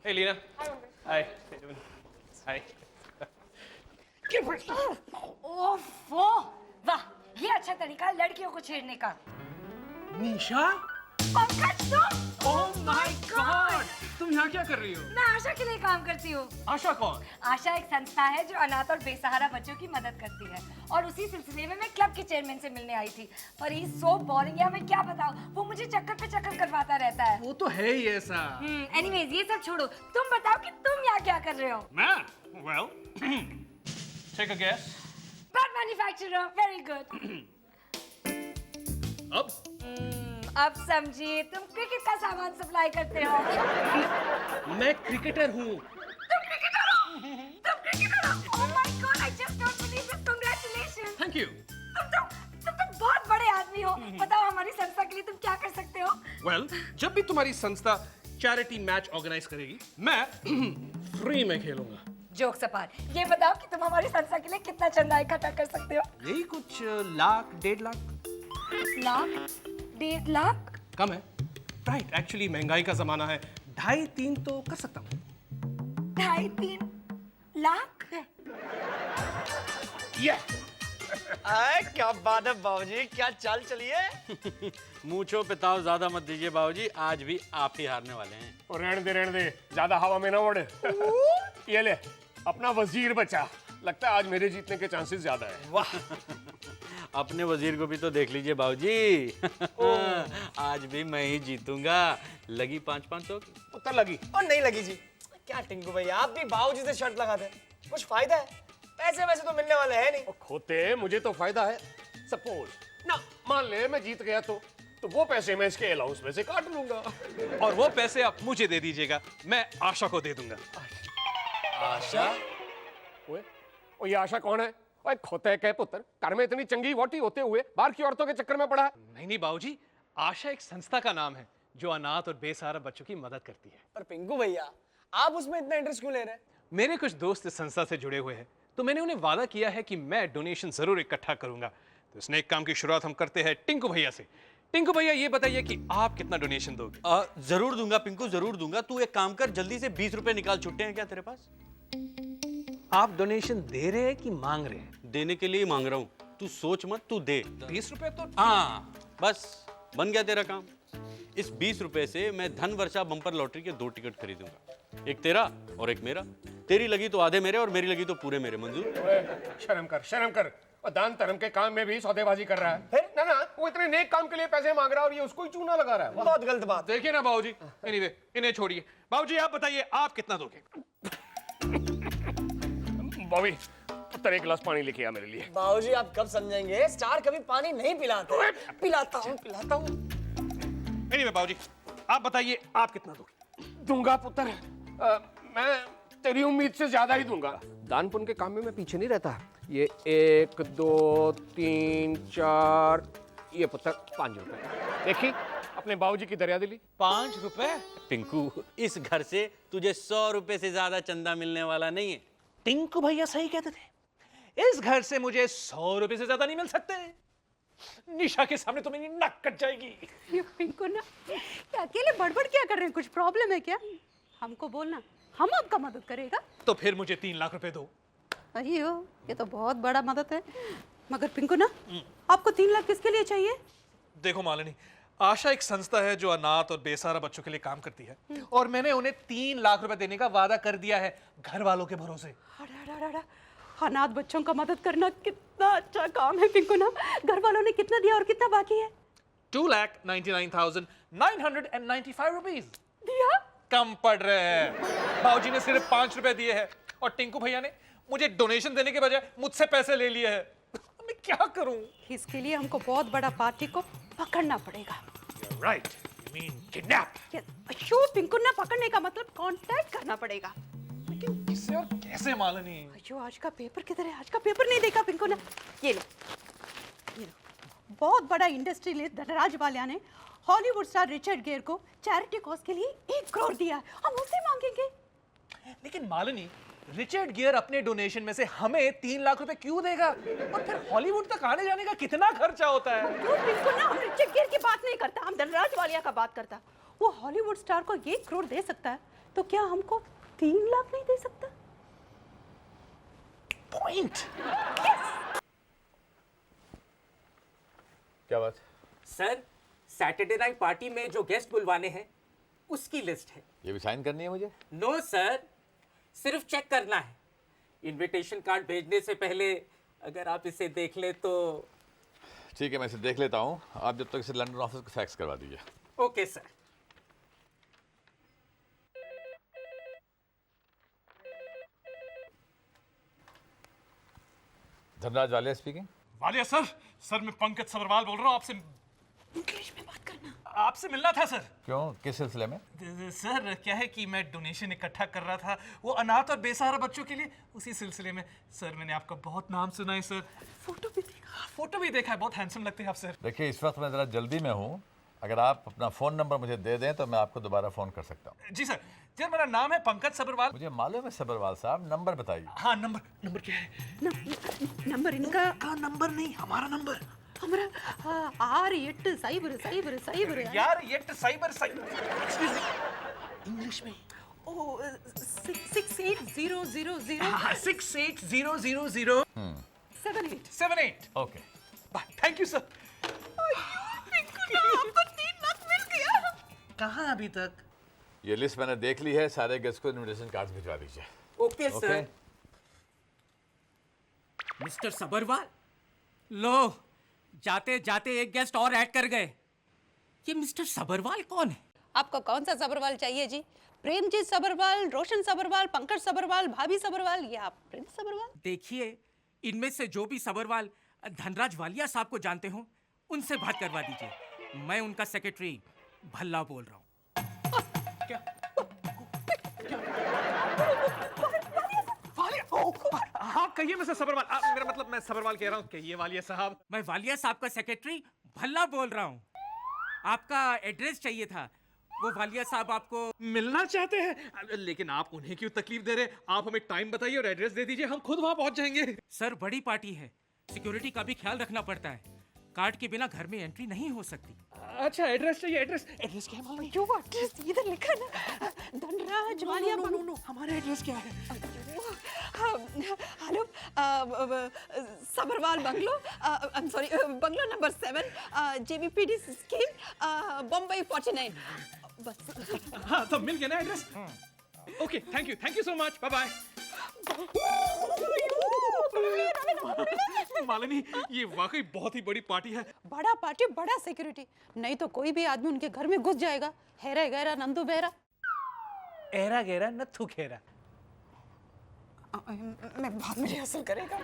Hey Lena. Hi. Hi. ओफो, वाह, ये अच्छा तरीका है लड़कियों को छेड़ने का। निशा? पंकज तुम? Oh my God! तुम यहाँ क्या कर रही हो? मैं आशा के लिए काम करती हूँ। आशा कौन? आशा एक संस्था है जो अनाथ और बेसहारा बच्चों की मदद करती है और उसी सिलसिले में मैं क्लब के चेयरमैन से मिलने आई थी। पर ही सो बोरिंग है, मैं क्या बताऊँ, वो मुझे चक्कर पे चक्कर करवाता रहता है। वो तो है ही ऐसा। एनीवेज ये सब छोड़ो, तुम बताओ कि तुम यहाँ क्या कर रहे हो? मैं? Well, take a guess. Bad manufacturer, very good. अब? अब समझिए, तुम क्रिकेट का सामान सप्लाई करते हो। मैं क्रिकेटर हूँ। तुम क्रिकेटर हो? तुम क्रिकेटर हो? Oh my God, I just don't believe this. Congratulations. Thank you. तुम तो बहुत बड़े आदमी हो। बताओ हमारी संस्था के लिए तुम क्या कर सकते हो? Well, जब भी तुम्हारी संस्था चैरिटी मैच ऑर्गेनाइज करेगी, मैं फ्री में खेलूंगा। जोक्स अपार्ट, ये बताओ कि तुम हमारी संस्था के लिए कितना चंदा इकट्ठा कर सकते हो? यही कुछ लाख, 1.5 लाख। लाख? 1.5 लाख? कम है। राइट, एक्चुअली महंगाई का जमाना है। 2.5-3 तो कर सकता हूँ। 2.5-3 लाख? आए, क्या बात है बाबूजी, क्या चाल चलिए। मूंछों पे ताव ज्यादा मत दीजिए बाबूजी, आज भी आप ही हारने वाले हैं। और रहने दे, ज्यादा हवा में ना उड़। ये ले, अपना वजीर बचा। लगता है आज मेरे जीतने के चांसेस ज्यादा है। वाह, अपने वजीर को भी तो देख लीजिए बाबूजी। आज भी मैं ही जीतूंगा। लगी 5-500 की? पता लगी। और नहीं लगी जी। क्या टिंकू भैया, आप भी बाबूजी से शर्त लगाते हैं, कुछ फायदा है? पैसे वैसे तो मिलने वाले हैं नहीं। और खोते, मुझे तो फायदा है। सपोज ना, मान ले मैं जीत गया तो वो पैसे मैं इसके अलाउंस में से काट लूंगा। और वो पैसे आप मुझे दे दीजिएगा, मैं आशा को दे दूंगा। आशा? ओए, ये आशा कौन है? ओए खोते के पुत्र, घर में इतनी चंगी वोटी होते हुए बाहर की औरतों के चक्कर में पड़ा है। नहीं बाबूजी, आशा एक संस्था का नाम है जो अनाथ और बेसहारा बच्चों की मदद करती है। पर पिंकू भैया, आप उसमें इतना इंटरेस्ट क्यों ले रहे हैं? मेरे कुछ दोस्त इस संस्था से जुड़े हुए हैं, तो मैंने उन्हें वादा किया है कि मैं डोनेशन जरूर इकट्ठा करूंगा। तो इस नेक काम की शुरुआत हम करते हैं टिंकू भैया से। टिंकू भैया, ये बताइए कि आप कितना डोनेशन दोगे? जरूर दूंगा पिंकू, जरूर दूंगा। तू एक काम कर, जल्दी से 20 रुपए निकाल। छुट्टे हैं क्या तेरे पास? आप डोनेशन दे रहे हैं कि मांग रहे हैं? देने के लिए ही मांग रहा हूँ। तू सोच मत, तू दे। 20 रुपए तो हाँ, बस बन गया तेरा काम। इस 20 रुपए से मैं धन वर्षा बम्पर लॉटरी के 2 टिकट खरीदूंगा, एक तेरा और एक मेरा। तेरी लगी तो आधे मेरे और मेरी लगी तो पूरे मेरे। मंजूर? शर्म कर। और दान धर्म के काम में भी सौदेबाजी कर रहा है। ना, वो इतने नेक काम के लिए पैसे मांग रहा है और ये उसको ही चूना लगा रहा है। बहुत गलत बात। देखिए ना बाबूजी, एनीवे इन्हें छोड़िए। बाबूजी आप बताइए, आप कितना दोगे? बॉबी, पुत्र एक गिलास पानी लेके आ मेरे लिए। बाबूजी आप कब समझेंगे, स्टार कभी पानी नहीं पिलाते। पिलाता हूँ। एनीवे बाबूजी, आप बताइए, आप कितना दोगे? दूंगा पुत्र, मैं तेरी उम्मीद से ज्यादा ही दूंगा। दान पुण्य के काम में मैं पीछे नहीं रहता। ये 1 2 3 4, ये पुत्र 5 रुपए। देखी अपने बाबूजी की दरियादिली। 5 रुपए? पिंकू, इस घर से तुझे 100 रुपए से ज्यादा चंदा मिलने वाला नहीं है। टिंकू भैया सही कहते थे, इस घर से मुझे 100 रुपए से ज्यादा नहीं मिल सकते। निशा के सामने तो मेरी नाक कट जाएगी। ये पिंकू ना, ये अकेले बड़बड़ क्या कर रहे हैं? कुछ प्रॉब्लम है क्या? हमको बोलना, हम आपका मदद करेगा। तो फिर मुझे 3 लाख रुपए दो। अयो, ये तो बहुत बड़ा मदद है। मगर पिंकू ना, आपको 3 लाख किसके लिए चाहिए? देखो मालिनी, आशा एक संस्था है जो अनाथ और बेसहारा बच्चों के लिए काम करती है, और मैंने उन्हें 3 लाख रुपए देने का वादा कर दिया है, घर वालों के भरोसे। अनाथ बच्चों का मदद करना कितना अच्छा काम है पिंकू ना। घर वालों ने कितना दिया और कितना बाकी है? 2,99,995 रुपीज दिया? कम पड़ रहे हैं। बाबूजी ने सिर्फ 5 रुपए दिए हैं और टिंकू भैया ने मुझे डोनेशन देने के बजाय मुझसे पैसे ले लिए हैं। मैं क्या करूं? इसके लिए हमको बहुत बड़ा पार्टी को पकड़ना पड़ेगा। Right, you mean kidnap. अयो पिंकू ना, पकड़ने का मतलब कांटेक्ट करना पड़ेगा। लेकिन किससे और कैसे मालिनी? अयो, आज का पेपर किधर है? आज का पेपर नहीं देखा पिंकू ना? ये लो। बहुत बड़ा इंडस्ट्रियलिस्ट धनराज वालिया ने हॉलीवुड स्टार रिचर्ड गियर को चैरिटी कॉज के लिए 1 करोड़ दिया है। हम उससे मांगेंगे। लेकिन मालिनी, रिचर्ड गियर अपने डोनेशन में से हमें 3 लाख रुपए क्यों देगा? और फिर हॉलीवुड तक आने जाने का कितना खर्चा होता है? क्यों पिंकू ना, हम रिचर्ड गियर की बात नहीं करता, हम धनराज वालिया का बात करता। वो हॉलीवुड स्टार को 1 करोड़ दे सकता है तो क्या हमको 3 लाख नहीं दे सकता? पॉइंट। क्या बात? सर, सैटरडे नाइट पार्टी में जो गेस्ट बुलवाने हैं उसकी लिस्ट है। ये भी साइन करनी है मुझे? नो सर, सिर्फ चेक करना है। इनविटेशन कार्ड भेजने से पहले अगर आप इसे देख लें तो। ठीक है, मैं इसे देख लेता हूँ। आप जब तक इसे लंदन ऑफिस को फैक्स करवा दीजिए। Okay sir. Dhanraj Walia speaking. Walia sir मैं पंकज सबरवाल बोल रहा हूँ। आपसे इंग्लिश में बात करना। आपसे मिलना था सर। क्यों, किस सिलसिले में? सर क्या है कि मैं डोनेशन इकट्ठा कर रहा था वो अनाथ और बेसहारा बच्चों के लिए, उसी सिलसिले में। सर मैंने आपका बहुत नाम सुना है सर। फोटो भी देखा है, बहुत हैंडसम लगते हैं आप सर। देखिए, इस वक्त मैं ज़रा जल्दी में हूँ। अगर आप अपना फ़ोन नंबर मुझे दे दें तो मैं आपको दोबारा फ़ोन कर सकता हूँ। जी सर मेरा नाम है पंकज सबरवाल। मुझे मालूम है सबरवाल साहब, नंबर बताइए। हाँ नंबर क्या है? नंबर इनका नंबर नहीं, हमारा नंबर। हमारा 68 साइबर साइबर साइबर यार ये साइबर इंग्लिश में। ओ 68000 68000 78। ओके। Thank you sir. आपको 3 लाख मिल गया। कहाँ अभी तक? ये लिस्ट मैंने देख ली है। सारे गेस्ट को इनविटेशन कार्ड भिजवा दीजिए। Okay sir. मिस्टर सबरवाल, लो जाते जाते एक गेस्ट और ऐड कर गए। ये मिस्टर सबरवाल कौन है? आपको कौन सा सबरवाल चाहिए जी? प्रेमजीत सबरवाल, रोशन सबरवाल, पंकज सबरवाल, भाभी सबरवाल या प्रिंस सबरवाल? देखिए, इनमें से जो भी सबरवाल धनराज वालिया साहब को जानते हो उनसे बात करवा दीजिए। मैं उनका सेक्रेटरी भल्ला बोल रहा हूँ। हाँ कहिए मिस्टर सबरवाल। मेरा मतलब मैं सबरवाल कह रहा हूँ। कहिए वालिया साहब। मैं वालिया साहब का सेक्रेटरी भल्ला बोल रहा हूँ। आपका एड्रेस चाहिए था। वो वालिया साहब आपको मिलना चाहते हैं, लेकिन आप उन्हें क्यों तकलीफ दे रहे? आप हमें टाइम बताइए और एड्रेस दे दीजिए, हम खुद वहां पहुंच जाएंगे। सर, बड़ी पार्टी है, सिक्योरिटी का भी ख्याल रखना पड़ता है। कार्ड के बिना घर में एंट्री नहीं हो सकती। अच्छा एड्रेस चाहिए। एड्रेस क्या है? जो एड्रेस इधर लिखा ना, धनराज वालिया। नो हमारा एड्रेस क्या है? Hello, Sabharwal bungalow, I am sorry, bungalow number 7, JBPD scheme, Bombay 49। बस हाँ तो मिल गया ना address. Okay thank you so much, bye bye. Malini ये वाकई बहुत ही बड़ी पार्टी है। बड़ा पार्टी, बड़ा सिक्योरिटी, नहीं तो कोई भी आदमी उनके घर में घुस जाएगा। हेरा गहरा नंदू बेहरा। एरा गेरा नथु खेरा। मैं बाद में रिहर्सल करेगा।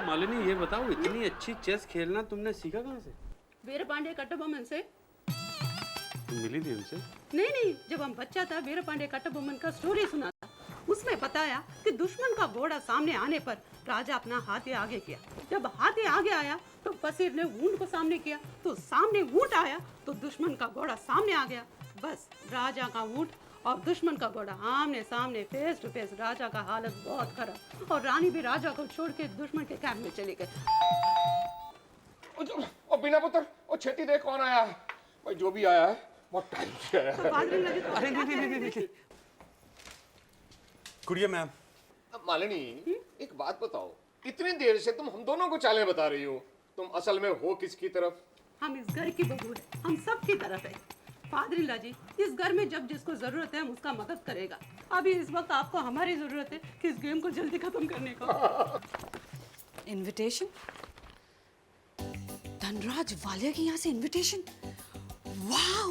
मालिनी ये बताओ, इतनी अच्छी चेस खेलना तुमने सीखा कहाँ से? वीर पांडे कट्टबोमन से। तुम मिली थी उनसे? नहीं, जब हम बच्चा था वीर पांडे कट्टबोमन का स्टोरी सुना था। उसमें बताया कि दुश्मन का घोड़ा सामने आने पर राजा अपना हाथी आगे किया। जब हाथी आगे आया तो वजीर ने ऊंट को सामने किया, तो सामने ऊंट आया तो दुश्मन का घोड़ा सामने आ गया। बस राजा का ऊंट और दुश्मन का घोड़ा आमने सामने, फेस टू फेस। राजा का हालत बहुत खराब और रानी भी राजा को छोड़ के दुश्मन के कैंप में चली गई। ओ बिना पुत्र, ओ छेती देख कौन आया है। भाई जो भी आया है बहुत टाइम से आया है। अरे नहीं। गुड़िया मैम। मालिनी, एक बात बताओ, इतनी देर से तुम हम दोनों को चालें बता रही हो, तुम असल में हो किसकी तरफ? हम इस घर की बहू है, हम सब की तरफ है। फादरिल्ला जी, इस घर में जब जिसको जरूरत है हम उसका मदद करेगा। अभी इस वक्त आपको हमारी जरूरत है कि इस गेम को जल्दी खत्म करने का। इनविटेशन? धनराज वालिया के यहाँ से invitation? Wow!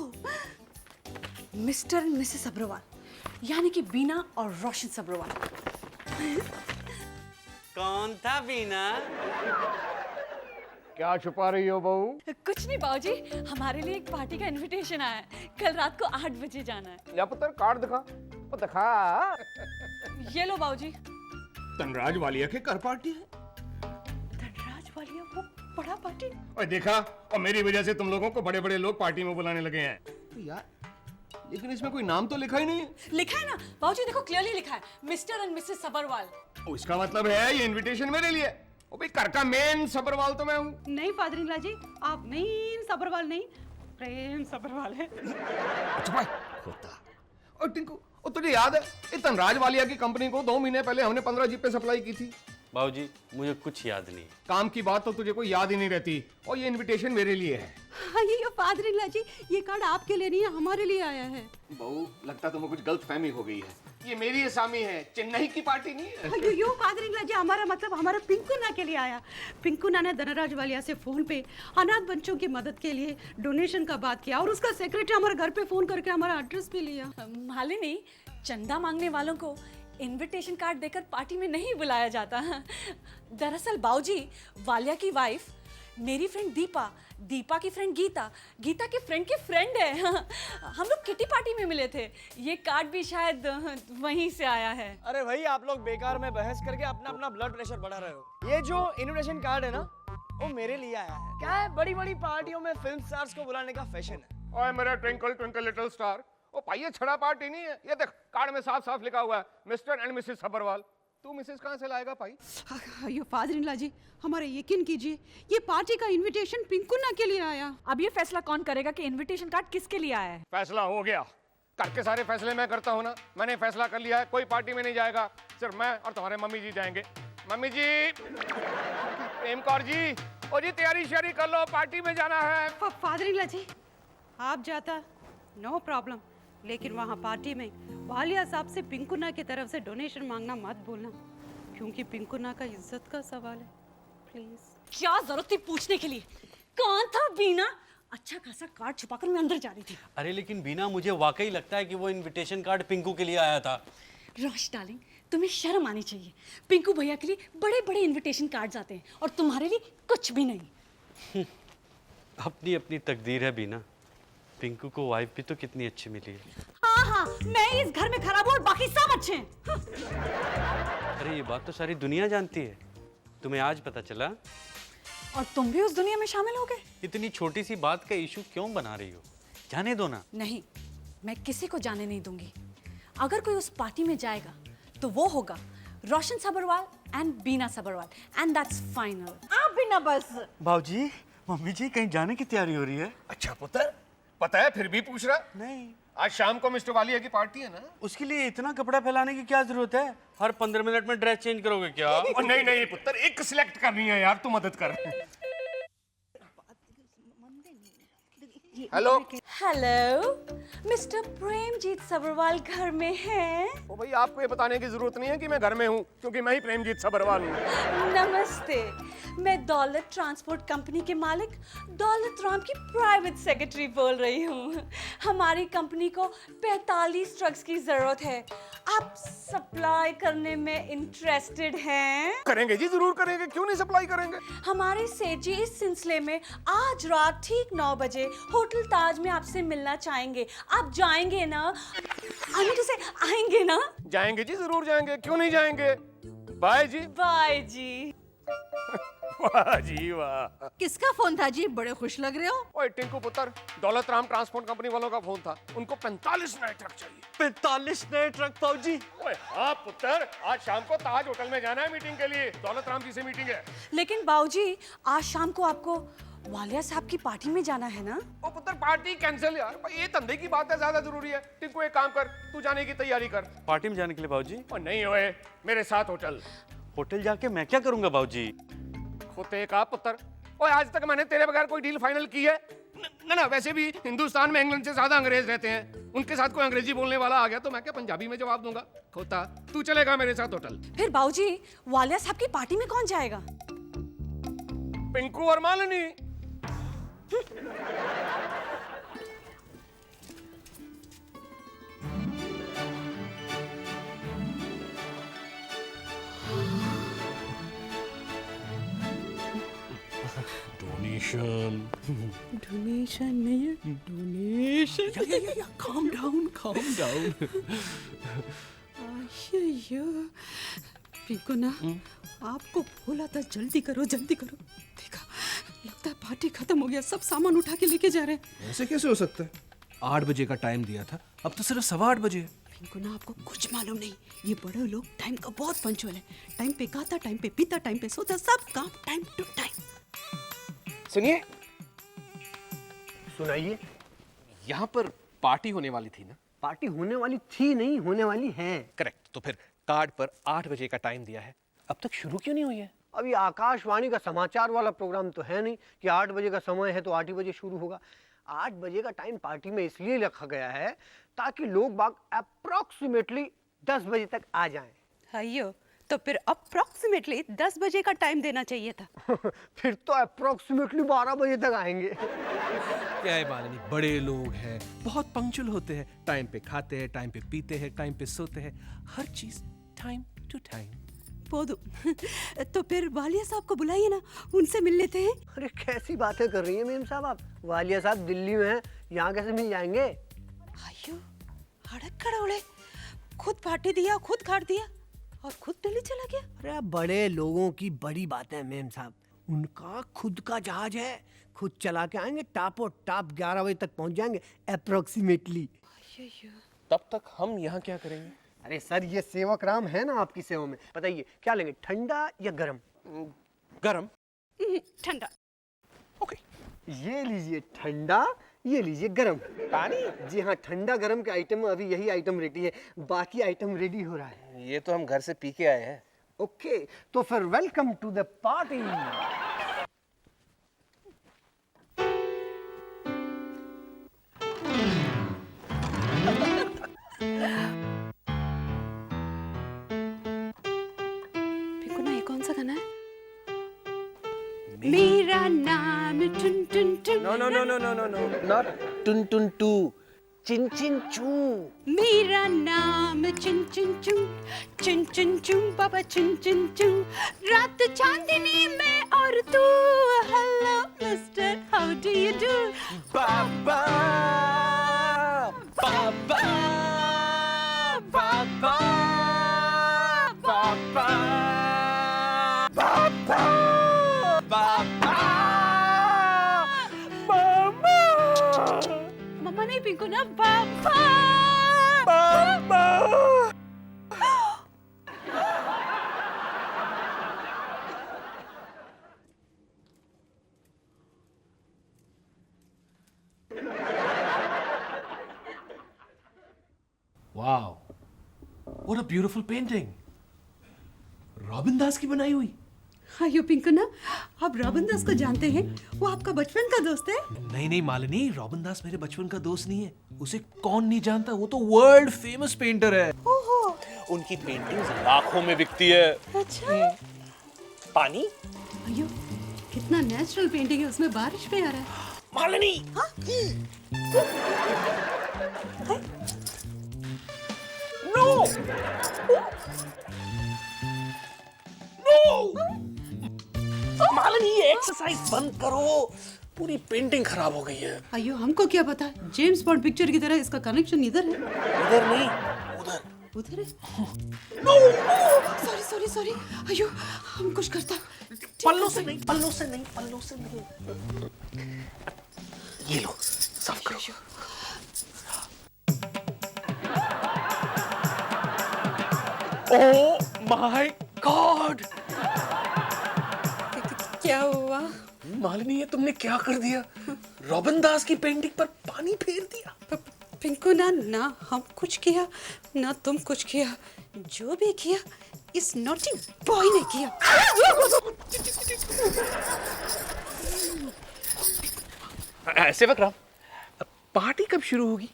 Mister and Mrs Sabharwal, यानी कि बीना और रोशन सबरवाल। कौन था बीना? क्या छुपा रही हो बहू? कुछ नहीं बाबूजी, हमारे लिए एक पार्टी का इनविटेशन आया है। कल रात को 8 बजे जाना है। या पुत्र कार्ड दिखा। ओ दिखा। ये लो बाबूजी। धनराज वालिया के घर पार्टी है। धनराज वालिया वो बड़ा पार्टी। ओए देखा, और मेरी वजह से तुम लोगों को बड़े बड़े लोग पार्टी में बुलाने लगे हैं। तो यार, लेकिन इसमें कोई नाम तो लिखा ही नहीं है। लिखा है ना बाबूजी, देखो क्लियरली लिखा है, मिस्टर एंड मिसेस सबरवाल। इसका मतलब है ये इनविटेशन मेरे लिए। ओ भाई, घर का मेन सबरवाल तो मैं हूँ। नहीं फादरिल्ला जी, आप मेन सबरवाल नहीं, प्रेम सबरवाल है। अच्छा भाई, होता और टिंकू, और तुझे याद है ये धनराज वालिया की कंपनी को 2 महीने पहले हमने 15 जीपें सप्लाई की थी। बाबूजी मुझे कुछ याद नहीं। काम की बात तो तुझे कोई याद ही नहीं रहती। और ये इनविटेशन मेरे लिए है। हाँ, ये फादर इन लॉ जी, ये कार्ड आपके लिए नहीं है, हमारे लिए आया है। बहू, लगता तुम्हें कुछ गलतफहमी हो गई है। ये मेरी असामी है, चेन्नई की पार्टी नहीं है। यो फादर इन लॉ जी, हमारा मतलब हमारा पिंकुना के लिए आया। पिंकुना ने धनराज वालिया से फोन पे अनाथ बच्चों की मदद के लिए डोनेशन का बात किया और उसका सेक्रेटरी हमारे घर पे फोन करके हमारा एड्रेस भी लिया। मालिनी, चंदा मांगने वालों को इनविटेशन कार्ड देकर पार्टी में नहीं बुलाया जाता। दरअसल बाऊजी, वालिया की वाइफ मेरी फ्रेंड दीपा, दीपा की फ्रेंड गीता, गीता की फ्रेंड है। हम लोग किटी पार्टी में मिले थे। ये कार्ड भी शायद वहीं से आया है। अरे भाई, आप लोग बेकार में बहस करके अपना अपना ब्लड प्रेशर बढ़ा रहे हो। ये जो इनविटेशन कार्ड है ना, वो मेरे लिए आया है। क्या है, बड़ी बड़ी पार्टियों में फिल्म स्टार्स को बुलाने का फैशन है। ओए मेरा ट्विंकल ट्विंकल लिटिल स्टार, ओ भाई ये छड़ा पार्टी नहीं है। ये देख कार्ड में साफ साफ लिखा हुआ है मिस्टर एंड मिसेस सबरवाल। तू मिसेस कहाँ से लाएगा भाई? यो फादर इन लॉ जी, हमारे यकीन कीजिए, ये पार्टी का इनविटेशन पिंकुना के लिए आया। अब ये फैसला कौन करेगा कि इनविटेशन कार्ड किसके लिए आया है? फैसला हो गया। घर के सारे फैसले मैं करता हूँ ना। मैंने फैसला कर लिया है, कोई पार्टी में नहीं जाएगा। सिर्फ मैं और तुम्हारे मम्मी जी जाएंगे। मम्मी जी, प्रेम कौर जी, ओ जी तैयारी श्यारी कर लो, पार्टी में जाना है। फादर इन लॉ जी, आप जाता नो प्रॉब्लम, लेकिन वहाँ पार्टी में वालिया साहब से पिंकुना की तरफ से डोनेशन मांगना मत भूलना, क्योंकि पिंकुना का इज्जत का सवाल है। प्लीज। क्या जरूरत थी पूछने के लिए? कौन था बीना? अच्छा खासा कार्ड छुपाकर मैं अंदर जा रही थी। अरे लेकिन बीना, मुझे वाकई लगता है कि वो इनविटेशन कार्ड पिंकू के लिए आया था। रोश डार्लिंग, तुम्हें शर्म आनी चाहिए। पिंकू भैया के लिए बड़े बड़े इनविटेशन कार्ड्स आते हैं और तुम्हारे लिए कुछ भी नहीं। अपनी अपनी तकदीर है बीना। पिंकू को वाइफ भी तो कितनी अच्छी मिली है। हाँ, मैं इस घर में खराब हूँ और बाकी सब अच्छे हैं। अरे ये बात तो सारी दुनिया जानती है, तुम्हें आज पता चला? और तुम भी उस दुनिया में शामिल हो गए? इतनी छोटी सी बात का इशू क्यों बना रही हो? जाने दो ना। नहीं, मैं किसी को जाने नहीं दूंगी। अगर कोई उस पार्टी में जाएगा तो वो होगा Roshan Sabharwal and Bina Sabharwal, and that's final. आप भी ना बस। बाबूजी, मम्मी जी कहीं जाने की तैयारी हो रही है? अच्छा पुत्र, पता है फिर भी पूछ रहा? नहीं। आज शाम को मिस्टर वालिया की पार्टी है ना। उसके लिए इतना कपड़ा फैलाने की क्या जरूरत है? हर 15 मिनट में ड्रेस चेंज करोगे क्या? और नहीं नहीं पुत्र, एक सिलेक्ट करनी है यार, तू मदद कर। Hello hello, mister Premjeet Sabharwal घर में हैं? ओ भाई, आपको ये बताने की जरूरत नहीं है कि मैं घर में हूँ, क्योंकि मैं ही प्रेमजीत सबरवाल हूँ। नमस्ते, मैं दौलत ट्रांसपोर्ट कंपनी के मालिक दौलत राम की प्राइवेट सेक्रेटरी बोल रही हूँ। हमारी कंपनी को 45 ट्रक्स की जरूरत है। आप सप्लाई करने में इंटरेस्टेड हैं? करेंगे जी, जरूर करेंगे, क्यों नहीं सप्लाई करेंगे। हमारे सेठ जी इस सिलसिले में आज रात ठीक 9 बजे होटल ताज में आपसे मिलना चाहेंगे। आप जाएंगे ना? आएंगे ना? जाएंगे जी, जरूर जाएंगे, क्यों नहीं जाएंगे। बाय जी। बाय जी। वाह जी वाह। किसका फोन था जी? बड़े खुश लग रहे हो। ओए टिंकू पुत्र, दौलत राम ट्रांसपोर्ट कंपनी वालों का फोन था। उनको 45 नए ट्रक चाहिए। 45 नए ट्रक बाबूजी? ओए हाँ पुत्र, आज शाम को ताज होटल में जाना है मीटिंग के लिए। दौलत राम जी से मीटिंग है। लेकिन बाबूजी, आज शाम को आपको वालिया साहब की पार्टी में जाना है ना? ओ पुत्र, पार्टी कैंसिल यार। भाई ये धंधे की बात है, ज्यादा जरूरी है। टिंकू एक काम कर, तू जाने की तैयारी कर। पार्टी में जाने के लिए बाबूजी? और नहीं ओए, मेरे साथ होटल। होटल जाके मैं क्या करूंगा बाबूजी? होते का पुत्र। ओए आज तक मैंने तेरे बगैर कोई डील फाइनल की है? ना ना, वैसे भी हिंदुस्तान में इंग्लैंड से ज्यादा अंग्रेज रहते हैं। उनके साथ कोई अंग्रेजी बोलने वाला आ गया तो मैं क्या पंजाबी में जवाब दूंगा। होता तू चलेगा मेरे साथ होटल। फिर बाबूजी, वालिया साहब की पार्टी में कौन जाएगा? पिंकू और मालिनी। डोनेशन नहीं, donation. calm down, calm down. पिंकुना, आपको बोला था जल्दी करो जल्दी करो। देखा, लगता है पार्टी खत्म हो गया, सब सामान उठा के लेके जा रहे हैं। ऐसे कैसे हो सकता है? 8 बजे का टाइम दिया था, अब तो सिर्फ 8:15 बजे है। पिंकुना, आपको कुछ मालूम नहीं, ये बड़े लोग टाइम का बहुत पंचुअल है। टाइम पे खाता, टाइम पे पीता, टाइम पे सोता, सब काम टाइम टू टाइम। सुनिए, सुनाइए। यहाँ पर पार्टी होने वाली थी ना? पार्टी होने वाली थी नहीं, होने वाली है। करेक्ट। तो फिर कार्ड पर 8 बजे का टाइम दिया है, अब तक शुरू क्यों नहीं हुई है? अभी आकाशवाणी का समाचार वाला प्रोग्राम तो है नहीं कि 8 बजे का समय है तो 8 ही बजे शुरू होगा। 8 बजे का टाइम पार्टी में इसलिए रखा गया है ताकि लोग बाग अप्रोक्सीमेटली 10 बजे तक आ जाएं। अयो, तो फिर अप्रोक्सीमेटली 10 बजे का टाइम देना चाहिए था। फिर तो अप्रोक्सीमेटली 12 बजे तक आएंगे। क्या है मालिनी, बड़े लोग हैं, बहुत पंक्चुअल होते हैं, टाइम पे खाते हैं, टाइम पे पीते हैं, टाइम पे सोते हैं, हर चीज टाइम टू टाइम। पोदू, तो फिर वालिया साहब को बुलाइए ना, उनसे मिल लेते हैं। अरे कैसी बातें कर रही हैं मेम साहब आप? वालिया साहब दिल्ली में हैं, यहाँ कैसे मिल जाएंगे? अयो, हड़क खड़ोले, खुद पार्टी दिया, खुद कार्ड दिया और खुद दिल्ली चला गया। अरे बड़े लोगों की बड़ी बातें मेम साहब, उनका खुद का जहाज है, खुद चला के आएंगे, टापो टाप 11 बजे तक पहुंच जाएंगे अप्रोक्सीमेटली। तब तक हम यहाँ क्या करेंगे? अरे सर, ये सेवक राम है ना आपकी सेवा में, बताइए क्या लेंगे, ठंडा या गरम? गरम। ठंडा। ओके। ये लीजिए ठंडा, ये लीजिए गरम पानी। जी हाँ, ठंडा गरम के आइटम में अभी यही आइटम रेडी है, बाकी आइटम रेडी हो रहा है। ये तो हम घर से पी के आए हैं। ओके, तो फिर वेलकम टू द पार्टी। पिंकुना, ये कौन सा गाना है? मेरा नाम Tun Tun Tun. No no no no no no no, not Tun Tun to, चिन चिन चू। मेरा नाम चुन चुन चुन, चुन चुन चुन बाबा चुन चुन चुन। रात चांदनी में और तू, hello mister, how do you do? बाबा बाबा बाबा बाबा बाबा बाबा मामा मम्मा नहीं पिंकुना, पापा। बाबा। Wow, what a beautiful painting. Robin Das की बनाई हुई। अयो पिंकुना, आप रॉबिन दास को जानते हैं? वो आपका बचपन का दोस्त है। नहीं नहीं मालिनी, रॉबिन दास मेरे बचपन का दोस्त नहीं है, उसे कौन नहीं जानता, वो तो वर्ल्ड फेमस पेंटर है। ओहो, उनकी पेंटिंग्स लाखों में बिकती है। अच्छा। पानी? अयो, कितना नेचुरल पेंटिंग है, उसमें बारिश भी आ रहा है। मालिनी। नो मालिनी, ये एक्सरसाइज बंद करो, पूरी पेंटिंग खराब हो गई है। अयो, हमको क्या पता, जेम्स बॉन्ड पिक्चर की तरह इसका कनेक्शन इधर है। इधर नहीं, उधर। उधर है। Sorry sorry sorry. अयो, हम कुछ करता। पल्लों से नहीं, पल्लों से नहीं, पल्लों से नहीं। ये लो, साफ करो। Oh my God! क्या हुआ? मालिनी, ये तुमने क्या कर दिया? रॉबिन दास की पेंटिंग पर पानी फेर दिया। पिंकुना, ना हम कुछ किया, ना तुम कुछ किया, जो भी किया इस नॉटी बॉय ने किया। ऐसे वक्त पार्टी कब शुरू होगी?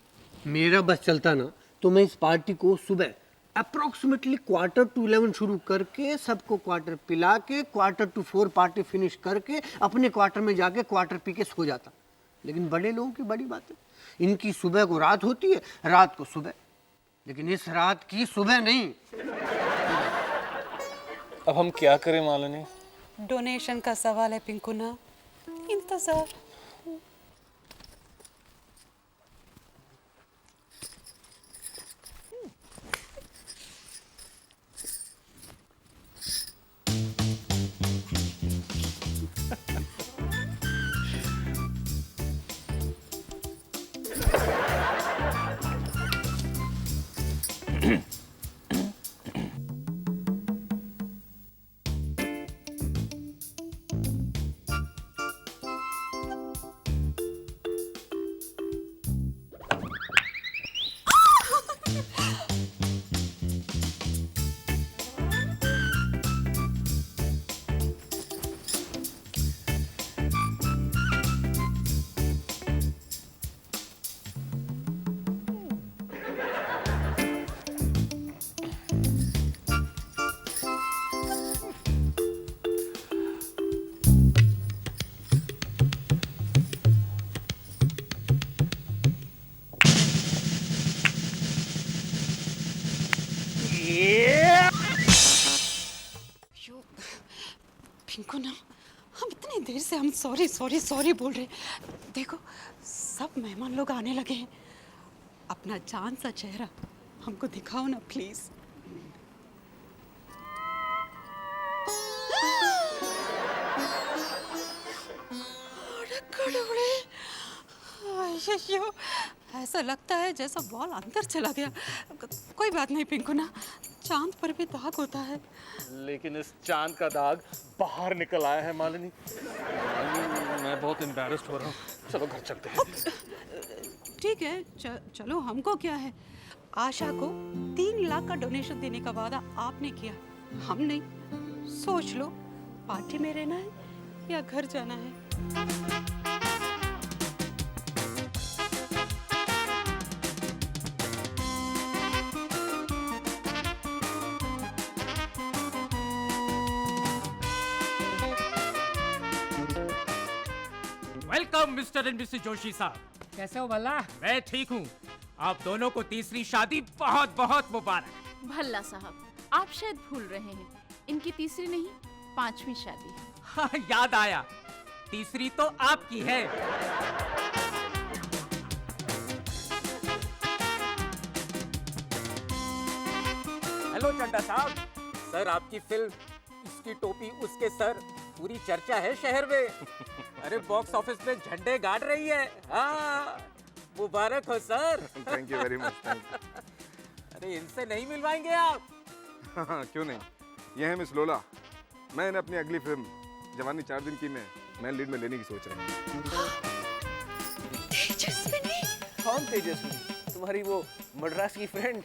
मेरा बस चलता ना तो मैं इस पार्टी को सुबह अप्रोक्सीमेटली 11:45 शुरू करके सबको क्वार्टर पिला के 3:45 पार्टी फिनिश करके अपने क्वार्टर में जाके क्वार्टर पी के सो जाता। लेकिन बड़े लोगों की बड़ी बात है, इनकी सुबह को रात होती है, रात को सुबह, लेकिन इस रात की सुबह नहीं। अब हम क्या करें मालिनी? डोनेशन का सवाल है पिंकुना, इंतजार। से हम सॉरी सॉरी सॉरी बोल रहे हैं। देखो सब मेहमान लोग आने लगे हैं, अपना जान सा चेहरा हमको दिखाओ ना प्लीज। अय्यो, ऐसा लगता है जैसा बॉल अंदर चला गया। कोई बात नहीं पिंकू ना, चांद पर भी दाग होता है। लेकिन इस चांद का दाग बाहर निकल आया है मालिनी। मैं बहुत एम्बैरेस्ड हो रहा हूँ, चलो घर चलते हैं। ठीक है चलो, हमको क्या है। आशा को 3 लाख का डोनेशन देने का वादा आपने किया, हम नहीं। सोच लो पार्टी में रहना है या घर जाना है। Welcome mister and Mrs Joshi साहब। कैसे हो भल्ला? मैं ठीक हूँ। आप दोनों को तीसरी शादी बहुत बहुत मुबारक। भल्ला साहब, आप शायद भूल रहे हैं, इनकी तीसरी नहीं 5वीं शादी। हाँ, याद आया, तीसरी तो आपकी है। हेलो चड्डा साहब, सर आपकी फिल्म इसकी टोपी उसके सर पूरी चर्चा है शहर में। अरे बॉक्स ऑफिस में झंडे गाड़ रही है। हाँ, मुबारक हो sir. Thank you very much. अरे इनसे नहीं मिलवाएंगे आप? हाँ, क्यों नहीं। ये है मिस लोला। मैं इन्हें अपनी अगली फिल्म जवानी 4 दिन की में मैं लीड में लेने की सोच रहा हूँ। तेजस्विनी? कौन तेजस्विनी? तुम्हारी वो मद्रास की फ्रेंड?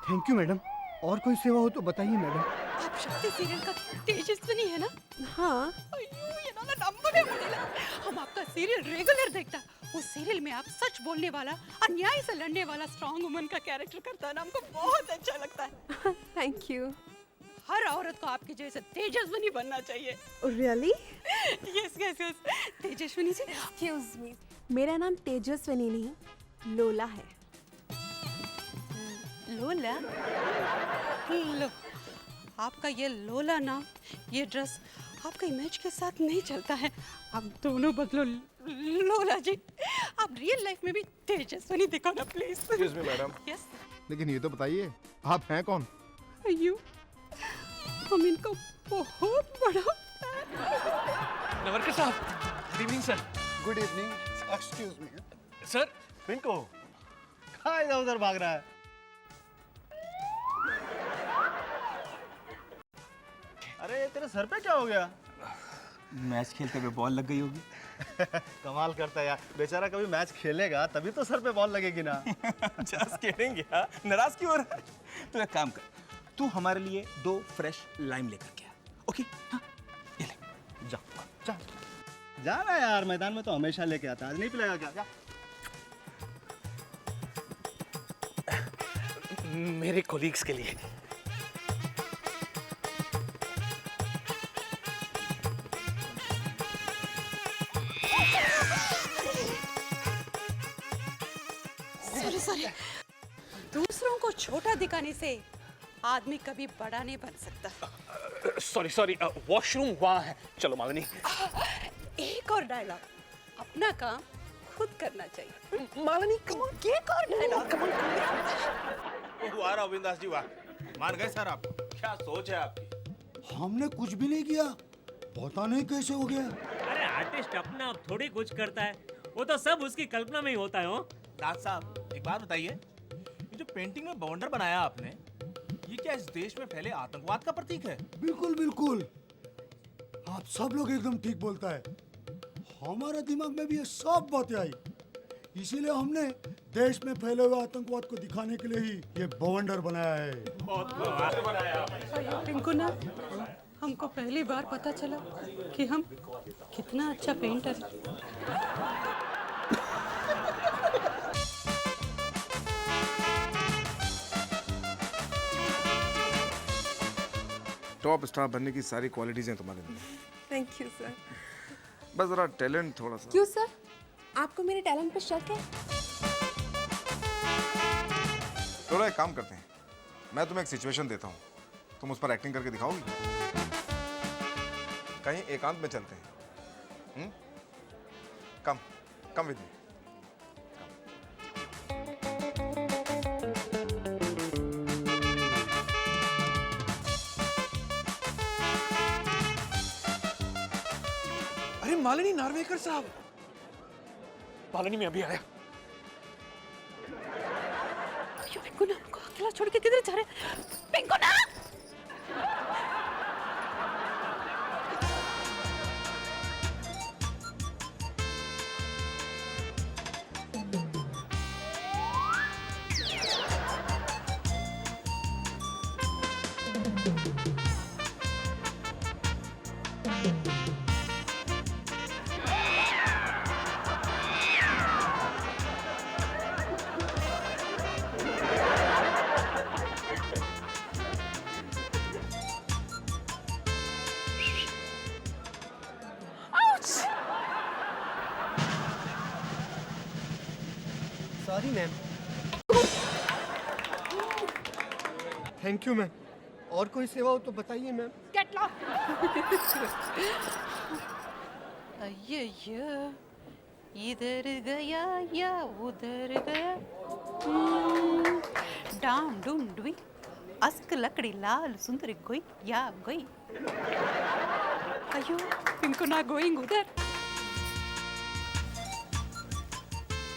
Thank you madam. और कोई सेवा हो तो बताइए मैडम। आप शक्ति सीरियल का तेजस्विनी है ना? हाँ। ये ना नंबर है मुझे लगा। हम आपका सीरियल रेगुलर देखता। उस सीरियल में आप सच बोलने वाला, अन्याय से लड़ने वाला स्ट्रॉन्ग वुमन का कैरेक्टर करता है ना, हमको बहुत अच्छा लगता है। Thank you. हर औरत को आपके जैसे तेजस्विनी बनना चाहिए। Really? Yes yes yes. Tejaswini ji, excuse me, मेरा नाम तेजस्विनी नहीं लोला है। लोला? लो, आपका ये लोला नाम, ये ड्रेस आपका इमेज के साथ नहीं चलता है। आप दोनों बदलो लोला जी। आप रियल लाइफ में भी तेजस्विनी दिखो ना please. Excuse me madam. Yes. लेकिन ये तो बताइए आप हैं कौन? अयो, हम इनको बहुत बड़ा। नवरकर साहब, good evening sir. Good evening. Excuse me sir. Pinko, कहाँ इधर उधर भाग रहा है? अरे तेरे सर पे क्या हो गया? मैच खेलते हुए बॉल लग गई होगी। कमाल करता है यार, बेचारा कभी मैच खेलेगा तभी तो सर पे बॉल लगेगी ना। जस्ट किडिंग यार, नाराज क्यों हो रहा है? तू एक काम कर, तू हमारे लिए 2 फ्रेश लाइम लेकर के आ। ओके? हाँ, ये ले, जा जा। जाना यार, मैदान में तो हमेशा लेके आता है, आज नहीं पिलाएगा क्या? मेरे कोलीग्स के लिए। सॉरी, दूसरों को छोटा दिखाने से आदमी कभी बड़ा नहीं बन सकता। सॉरी, वॉशरूम वहाँ है। चलो मालिनी। एक और डायलॉग, अपना काम खुद करना चाहिए। मालिनी, कम ऑन, एक और डायलॉग। Come on. वाह रविंदास जी, वाह, मान गए सर आप। क्या सोच है आपकी? हमने कुछ भी नहीं किया, पता नहीं कैसे हो गया। अरे आर्टिस्ट अपने आप थोड़ी कुछ करता है, वो तो सब उसकी कल्पना में ही होता है। दास साहब, एक बात बताइए, ये जो पेंटिंग में बवंडर बनाया आपने, ये क्या इस देश में फैले आतंकवाद का प्रतीक है? बिल्कुल बिल्कुल, आप सब लोग एकदम ठीक बोलता है। हमारे दिमाग में भी ये सब बातें आई, इसीलिए हमने देश में फैले हुए आतंकवाद को दिखाने के लिए ही ये बवंडर बनाया है। बहुत बनाया। पिंकू ना, हमको पहली बार पता चला कि हम कितना अच्छा पेंटर है। टॉप स्टार बनने की सारी क्वालिटीज हैं तुम्हारे अंदर। Thank you sir. बस जरा टैलेंट थोड़ा सा। क्यों सर, आपको मेरे टैलेंट पे शक है? लोला, एक काम करते हैं, मैं तुम्हें एक सिचुएशन देता हूँ, तुम उस पर एक्टिंग करके दिखाओगी? कहीं एकांत में चलते हैं। कम कम विद मी। अरे मालिनी नार्वेकर साहब। मालिनी, मैं अभी आया। पिंकू ना हमको अकेला छोड़ के किधर जा रहे? पिंकू ना! Sorry ma'am. Thank you ma'am. और कोई सेवा हो तो बताइए मैम। Get lost. ये इधर गया या उधर गया, डाम डूम डुई, अस्क लकड़ी लाल सुंदर गोई या गोई। अयो पिंकू ना गोइंग उधर।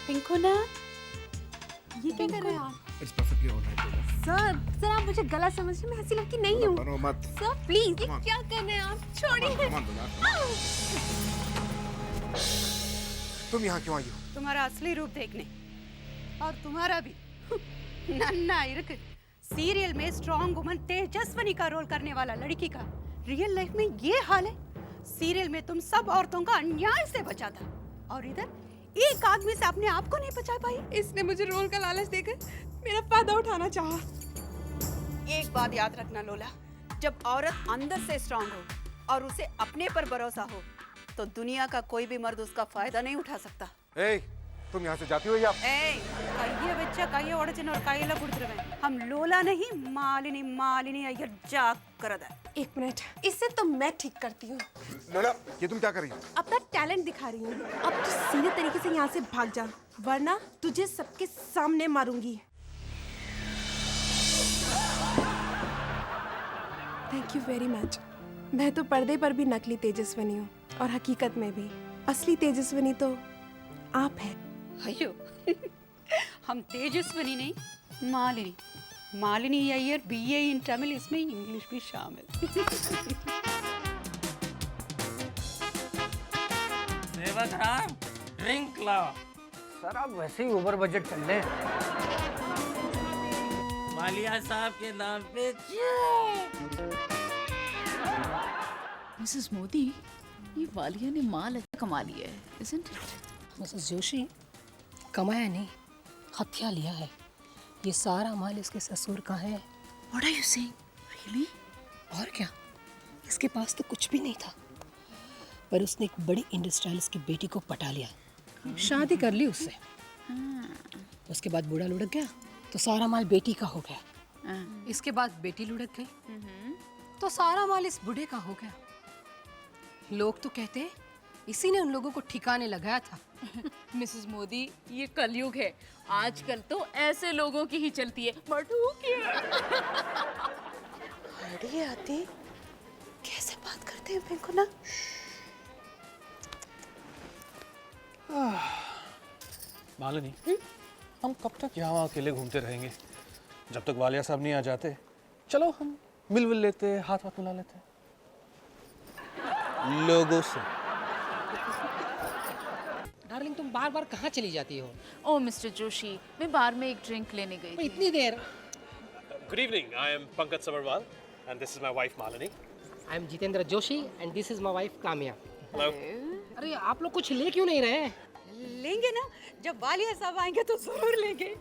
पिंकू ना, ये क्या कर रहे हैं आप? It's perfectly all right, लोला। सर आप मुझे गलत समझिए, मैं हंसी लड़की नहीं हूँ। बनो मत। सर प्लीज, ये क्या कर रहे हैं आप? छोड़िए। तुम यहाँ क्यों आई हो? तुम्हारा असली रूप देखने, और तुम्हारा भी नन्ना इरक। सीरियल में स्ट्रॉन्ग वुमन तेजस्वनी का रोल करने वाला लड़की का रियल लाइफ में ये हाल है। सीरियल में तुम सब औरतों का अन्याय से बचा था, और इधर एक आदमी से अपने आप को नहीं बचा पाई। इसने मुझे रोल का लालच देकर मेरा फायदा उठाना चाहा। एक बात याद रखना लोला, जब औरत अंदर से स्ट्रांग हो और उसे अपने पर भरोसा हो, तो दुनिया का कोई भी मर्द उसका फायदा नहीं उठा सकता। तुम यहाँ से जाती हो या? कहिए बच्चा, कहिए ओरिजिनल, कहिए लग हम लोला नहीं, मालिनी मालिनी अय्यर जाग करदा। एक मिनट, इससे तो मैं ठीक करती हूँ। लोला, ये तुम क्या कर रही हो? अपना टैलेंट दिखा रही हूँ। अब तो सीधे तरीके से यहाँ से भाग जा, वरना तुझे सबके सामने मारूंगी। Thank you very much. मैं तो पर्दे पर भी नकली तेजस्वनी हूँ, और हकीकत में भी असली तेजस्वनी तो आप हैं। अयो हम तेजस्वनी नहीं, मालिनी। मालिनी अय्यर BA इन तमिल, इसमें इंग्लिश भी शामिल। सेवक राम, ड्रिंक लाओ। सर आप वैसे ही ओवर बजट चल रहे हैं। वालिया साहब के नाम पे। मिसेस मोदी, ये वालिया ने माल अच्छा कमा लिया है, isn't it? मिसेस जोशी, कमाया नहीं, हत्या लिया है। ये सारा माल इसके ससुर का है। What are you saying? Really? और क्या, इसके पास तो कुछ भी नहीं था, पर उसने एक बड़ी इंडस्ट्रियलिस्ट की बेटी को पटा लिया, शादी कर ली उससे। उसके बाद बूढ़ा लुढ़क गया तो सारा माल बेटी का हो गया। इसके बाद बेटी लुढ़क गई तो सारा माल इस बूढ़े का हो गया। लोग तो कहते इसी ने उन लोगों को ठिकाने लगाया था। मिसेस मोदी, ये कलयुग है, आजकल तो ऐसे लोगों की ही चलती है। अरे आती, कैसे बात करते हैं पिंकू ना? मालिनी, हम कब तक यहाँ अकेले घूमते रहेंगे? जब तक वालिया साहब नहीं आ जाते, चलो हम मिल लेते, हाथ हाथ मिला लेते लोगों से। डार्लिंग, तुम बार बार कहाँ चली जाती हो? ओ मिस्टर जोशी, मैं बार में एक ड्रिंक लेने गई थी। इतनी देर? Good evening, I am Pankaj Sabarwal and this is my wife Malini. I am Jitendra Joshi and this is my wife Kamya. Hello. अरे आप लोग कुछ ले क्यों नहीं रहे? लेंगे ना, जब वालिया साहब आएंगे तो जरूर लेंगे।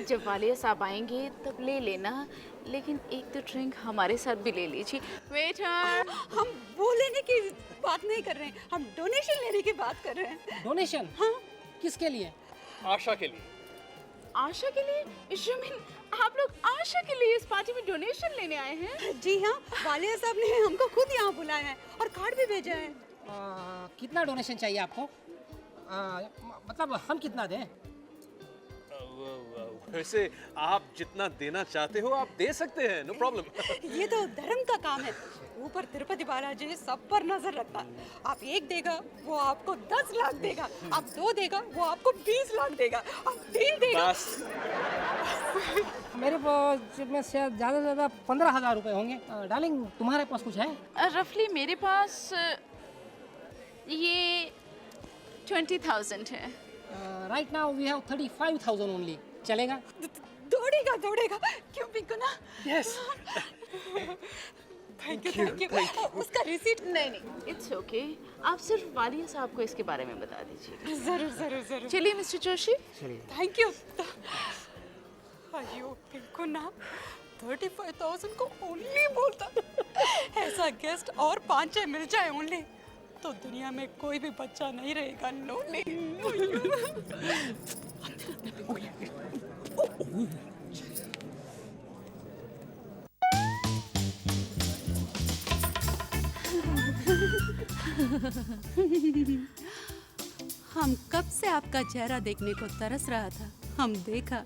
जब वालिया साहब आएंगे तब ले लेना, लेकिन एक तो ड्रिंक हमारे साथ भी ले लीजिए। वेटर, हम वो लेने की बात नहीं कर रहे हैं, हम डोनेशन लेने की बात कर रहे हैं। डोनेशन? हाँ। किसके लिए? आशा के लिए। आशा के लिए? You mean आप लोग आशा के लिए इस पार्टी में डोनेशन लेने आए हैं? जी हाँ, वालिया साहब ने हमको खुद यहाँ बुलाया है और कार्ड भी भेजा है। कितना डोनेशन चाहिए आपको? मतलब हम कितना दें? वैसे आप जितना देना चाहते हो आप दे सकते हैं, नो प्रॉब्लम। ये तो धर्म का काम है। ऊपर तिरुपति बालाजी सब पर नजर रखता है। आप 1 देगा वो आपको 10 लाख देगा, आप 2 देगा वो आपको 20 लाख देगा, आप 3 देगा। बस मेरे पास में शायद ज़्यादा से ज़्यादा 15,000 रुपए होंगे। डार्लिंग तुम्हारे पास कुछ है? रफली मेरे पास ये 20,000 है। Right now we have 35,000 only. चलेगा? दौड़ेगा क्यों पिंकू ना? यस। Thank you. उसका रिसीट? नहीं, इट्स ओके। आप सिर्फ वालिया साहब को इसके बारे में बता दीजिए। जरूर। चलिए मिस्टर जोशी। Thank you. अयो पिंकू ना 35,000 को ओनली बोलता। ऐसा गेस्ट और 5-6 मिल जाए ओनली तो दुनिया में कोई भी बच्चा नहीं रहेगा लोनली। हम कब से आपका चेहरा देखने को तरस रहा था। हम देखा,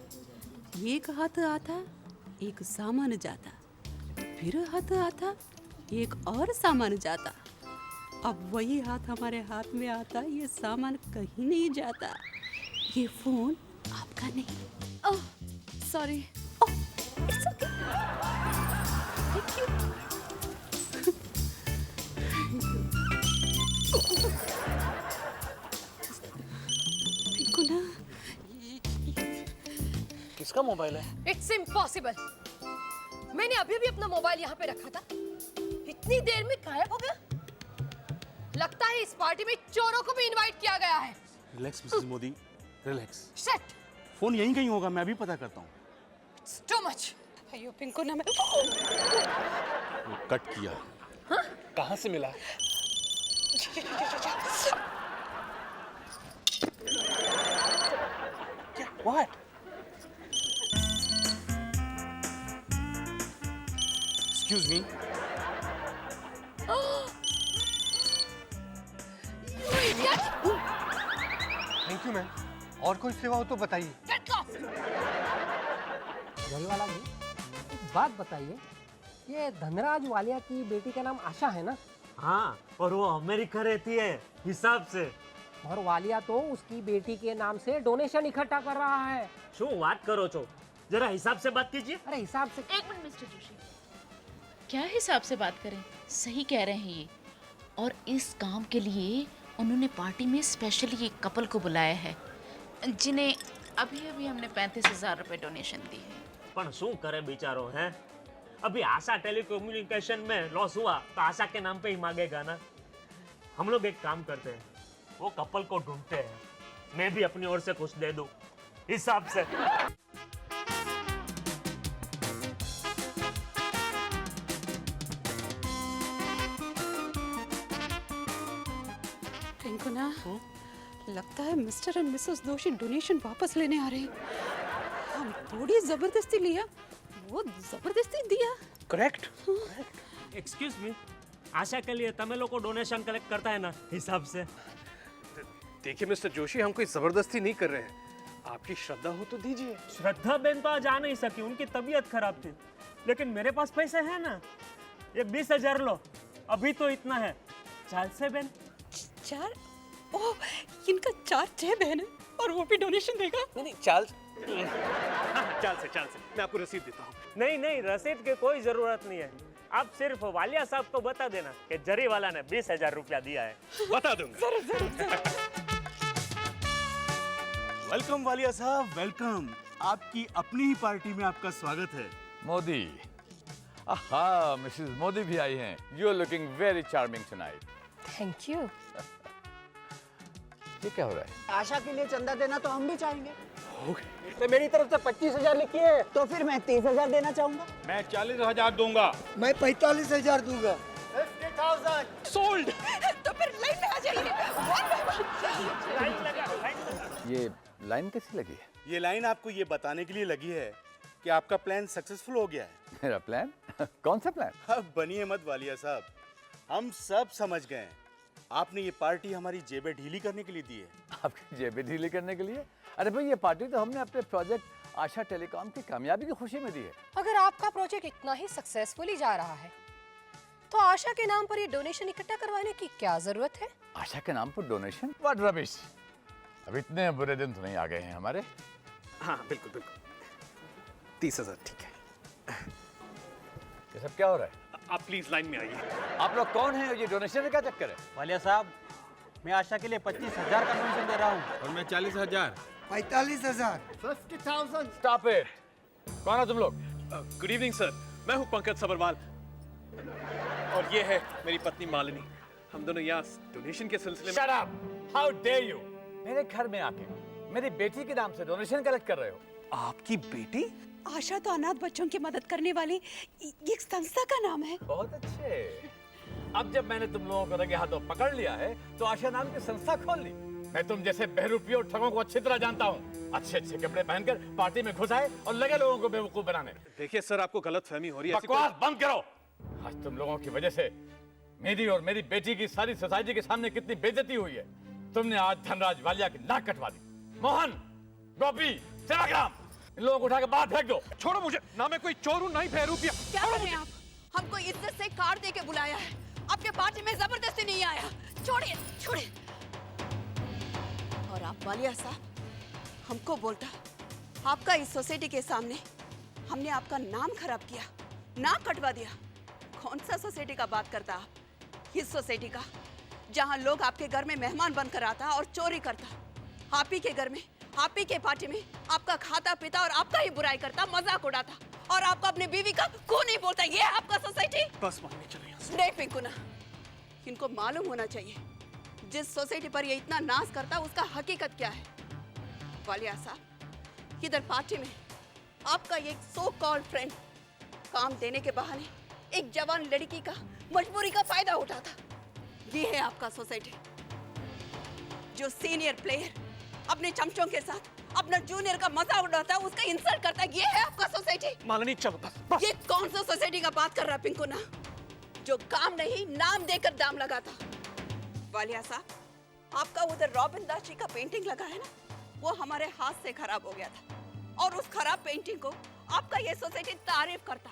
एक हाथ आता एक सामान जाता, फिर हाथ आता एक और सामान जाता, अब वही हाथ हमारे हाथ में आता, ये सामान कहीं नहीं जाता। ये फोन आपका नहीं। Oh sorry. It's okay. Thank you. किसका मोबाइल है? It's impossible. मैंने अभी अपना मोबाइल यहाँ पे रखा था, इतनी देर में गायब हो गया। लगता है इस पार्टी में चोरों को भी इनवाइट किया गया है। Relax Mrs Modi, relax. Shut. Phone यहीं कहीं होगा, मैं अभी पता करता हूँ। It's too much. अयो पिंकू ना मैं कट किया। हाँ? कहाँ से मिला? What? Excuse me. Thank you ma'am. और कोई सेवा हो तो बताइए। वाला जी, एक बात बताइए, ये धनराज वालिया की बेटी का नाम आशा है ना? हाँ, और वो अमेरिका रहती है हिसाब से। और वालिया तो उसकी बेटी के नाम से डोनेशन इकट्ठा कर रहा है। शो बात करो छो, जरा हिसाब से बात कीजिए। अरे हिसाब से? एक मिनट मिस्टर जोशी, क्या हिसाब से बात करें? सही कह रहे हैं ये। और इस काम के लिए उन्होंने पार्टी में स्पेशली एक कपल को बुलाया है जिन्हें अभी हमने 35,000 रुपए डोनेशन दी है। पर शू करे बेचारो है। अभी आशा टेलीकम्युनिकेशन में लॉस हुआ तो आशा के नाम पे ही मांगेगा ना। हम लोग एक काम करते हैं, वो कपल को ढूंढते हैं, मैं भी अपनी ओर से कुछ दे दूं हिसाब से। पिंकू ना लगता है mister and Mrs Joshi donation वापस लेने आ रहे हैं। हम थोड़ी जबरदस्ती लिया, वो जबरदस्ती दिया। करेक्ट। एक्सक्यूज मी, आशा के लिए तमिल को डोनेशन कलेक्ट करता है ना हिसाब से। देखिए मिस्टर जोशी, हम कोई जबरदस्ती नहीं कर रहे हैं। आपकी श्रद्धा हो तो दीजिए। श्रद्धा बेन तो आज आ नहीं सकी, उनकी तबीयत खराब थी, लेकिन मेरे पास पैसे हैं ना। ये 20,000 लो, अभी तो इतना है। चाल से बेन। 4? ओह, इनका 4-6 बहन है और वो भी डोनेशन देगा? नहीं चाल से मैं आपको रसीद देता हूँ। नहीं, रसीद की कोई जरूरत नहीं है। आप सिर्फ वालिया साहब को बता देना कि जरी वाला ने 20,000 रुपया दिया है। बता दूंगा। वेलकम वालिया साहब, वेलकम। आपकी अपनी ही पार्टी में आपका स्वागत है। मोदी, आहा, मिसेस मोदी भी आई हैं। You are looking very charming tonight. Thank you. ये क्या हो रहा है? आशा के लिए चंदा देना तो हम भी चाहेंगे। तो मेरी तरफ से 25,000 लिखी है, तो फिर मैं 30,000 देना चाहूंगा। मैं 40,000 दूंगा। मैं 45,000 दूंगा। 50,000 सोल्ड। तो फिर लाइन में आ जाइए। ये लाइन कैसी लगी है? ये लाइन आपको ये बताने के लिए लगी है कि आपका प्लान सक्सेसफुल हो गया है। मेरा प्लान? कौन सा प्लान? अब बनिए मत वालिया साहब, हम सब समझ गए हैं। आपने ये पार्टी हमारी जेबें ढीली करने के लिए दी है। आपकी जेबें ढीली करने के लिए? अरे भाई, ये पार्टी तो हमने अपने प्रोजेक्ट आशा टेलीकॉम की कामयाबी की खुशी में दी है। अगर आपका प्रोजेक्ट इतना ही सक्सेसफुली जा रहा है तो आशा के नाम पर ये डोनेशन इकट्ठा करवाने की क्या जरूरत है? आशा के नाम पर डोनेशन? What rubbish! अब इतने बुरे दिन तो नहीं आ गए हैं हमारे। हाँ बिल्कुल बिल्कुल, 30,000 ठीक है। ये सब क्या हो रहा है? आप प्लीज लाइन में आइए। आप लोग कौन हैं? ये डोनेशन का क्या चक्कर है? वालिया साहब, मैं आशा के लिए 25,000 का डोनेशन दे रहा हूँ। और मैं 40,000। 45,000। 50,000। Stop it! कौन हो तुम लोग? गुड इवनिंग सर, मैं हूँ पंकज सबरवाल और ये है मेरी पत्नी मालिनी। हम दोनों यहाँ डोनेशन के सिलसिले में। Shut up! How dare you! मेरे घर में आके मेरी बेटी के नाम से डोनेशन कलेक्ट कर रहे हो। आपकी बेटी? आशा तो अनाथ बच्चों की मदद करने वाली एक संस्था का नाम है। बहुत अच्छे। अब जब मैंने तुम लोगों को रंगे हाथों पकड़ लिया है तो आशा नाम की संस्था खोल ली। मैं तुम जैसे बहरूपियों और ठगों को अच्छी तरह जानता हूँ। अच्छे अच्छे कपड़े पहनकर पार्टी में घुस आए और लगे लोगों को बेवकूफ बनाने। देखिए सर, आपको गलतफहमी हो रही है। बकवास बंद करो। आज तुम लोगों की वजह से मेरी और मेरी बेटी की सारी सोसाइटी के सामने कितनी बेइज्जती हुई है। तुमने आज धनराज वालिया की नाक कटवा दी। मोहन, गोपी, सेवाग्राम, इन लोगों को उठा के बाहर फेंक दो। छोड़ो मुझे, ना मैं कोई चोर हूँ ना ही बहरूपिया। क्या कर रहे हैं आप? हमको इज्जत से कार्ड दे के बुलाया है, आपके पार्टी में जबरदस्ती नहीं आया। छोड़िए छोड़िए। और आप वालिया साहब हमको बोलता, आपका इस सोसाइटी के सामने हमने आपका नाम खराब किया, नाक कटवा दिया। कौन सा सोसाइटी का बात करता आप? इस सोसाइटी का, जहां लोग आपके घर में मेहमान बनकर आता और चोरी करता। आप ही के घर में, आप ही के पार्टी में आपका खाता पीता और आपका ही बुराई करता, मजाक उड़ाता और आपको अपनी बीवी का क्यों नहीं बोलता? ये है आपका सोसाइटी? बस मालूम चलो यहाँ से। नहीं पिंकुना, इनको मालूम होना चाहिए जिस सोसाइटी पर ये इतना नाज करता उसका हकीकत क्या है। वालिया साहब, इधर पार्टी में आपका एक सो कॉल्ड फ्रेंड काम देने के बहाने एक जवान लड़की का मजबूरी का फायदा उठाता। ये है आपका सोसाइटी। जो सीनियर प्लेयर अपने चमचों के साथ अपना जूनियर का मजा उड़ाता है, उसका इंसल्ट करता है। ये है आपका सोसाइटी। मालिनी चलो बस। ये कौन सा सोसाइटी का बात कर रहा पिंकुना, जो काम नहीं नाम देकर दाम लगाता? वालिया साहब, आपका उधर रॉबिन दास जी का पेंटिंग लगा है ना, वो हमारे हाथ से खराब हो गया था और उस खराब पेंटिंग को आपका ये सोसाइटी तारीफ करता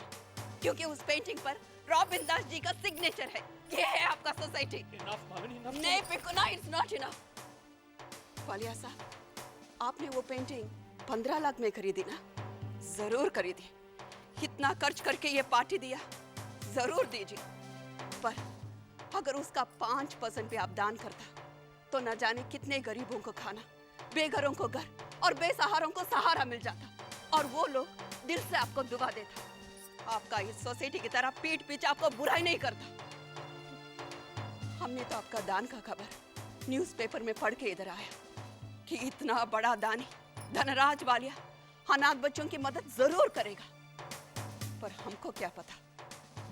क्योंकि उस पेंटिंग पर रॉबिन दास जी का सिग्नेचर है। ये है आपका सोसाइटी। नहीं पिंकुना, इट्स नॉट इनफ। वालिया साहब, आपने वो पेंटिंग 15 लाख में खरीदी ना? जरूर खरीदी। इतना खर्च करके ये पार्टी दिया, जरूर दीजिए। पर अगर उसका 5% भी आप दान करता तो न जाने कितने गरीबों को खाना, बेघरों को घर और बेसहारों को सहारा मिल जाता और वो लोग दिल से आपको दुआ देता। आपका इस सोसाइटी की तरह पीठ पीछे आपको बुराई नहीं करता। हमने तो आपका दान का खबर न्यूज़पेपर में पढ़ के इधर आया कि इतना बड़ा दानी धनराज वालिया अनाथ बच्चों की मदद जरूर करेगा। पर हमको क्या पता,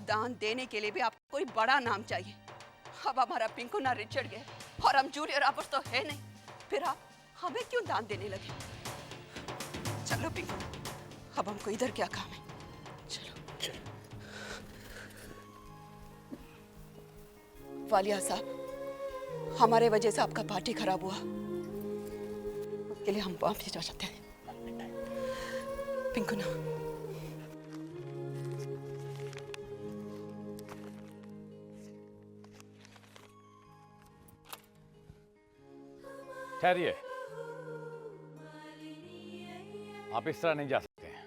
दान देने के लिए भी आपको कोई बड़ा नाम चाहिए। अब हमारा पिंकुना रिचर्ड गया और हम जूनियर आपस तो है नहीं, फिर आप हमें क्यों दान देने लगे? चलो पिंकुना, अब हमको इधर क्या काम है? चलो। वालिया साहब, हमारे वजह से आपका पार्टी खराब हुआ, उसके लिए हम माफी चाहते हैं। पिंकुना, ठहरिए, आप इस तरह नहीं जा सकते हैं।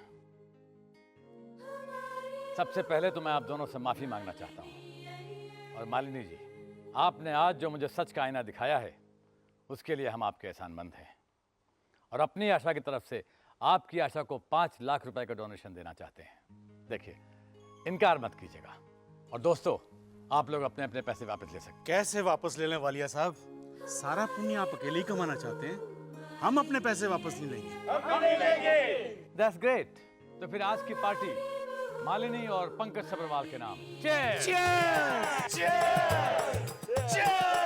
सबसे पहले तो मैं आप दोनों से माफी मांगना चाहता हूं। और मालिनी जी, आपने आज जो मुझे सच का आईना दिखाया है उसके लिए हम आपके एहसानमंद हैं और अपनी आशा की तरफ से आपकी आशा को 5 लाख रुपए का डोनेशन देना चाहते हैं। देखिए, इनकार मत कीजिएगा। और दोस्तों, आप लोग अपने अपने पैसे वापस ले सकते हैं। कैसे वापस ले लें वालिया साहब? सारा पुण्य आप अकेले ही कमाना चाहते हैं, हम अपने पैसे वापस नहीं लेंगे। That's great। तो फिर आज की पार्टी मालिनी और पंकज सबरवाल के नाम। Cheers! Cheers! Cheers! Cheers!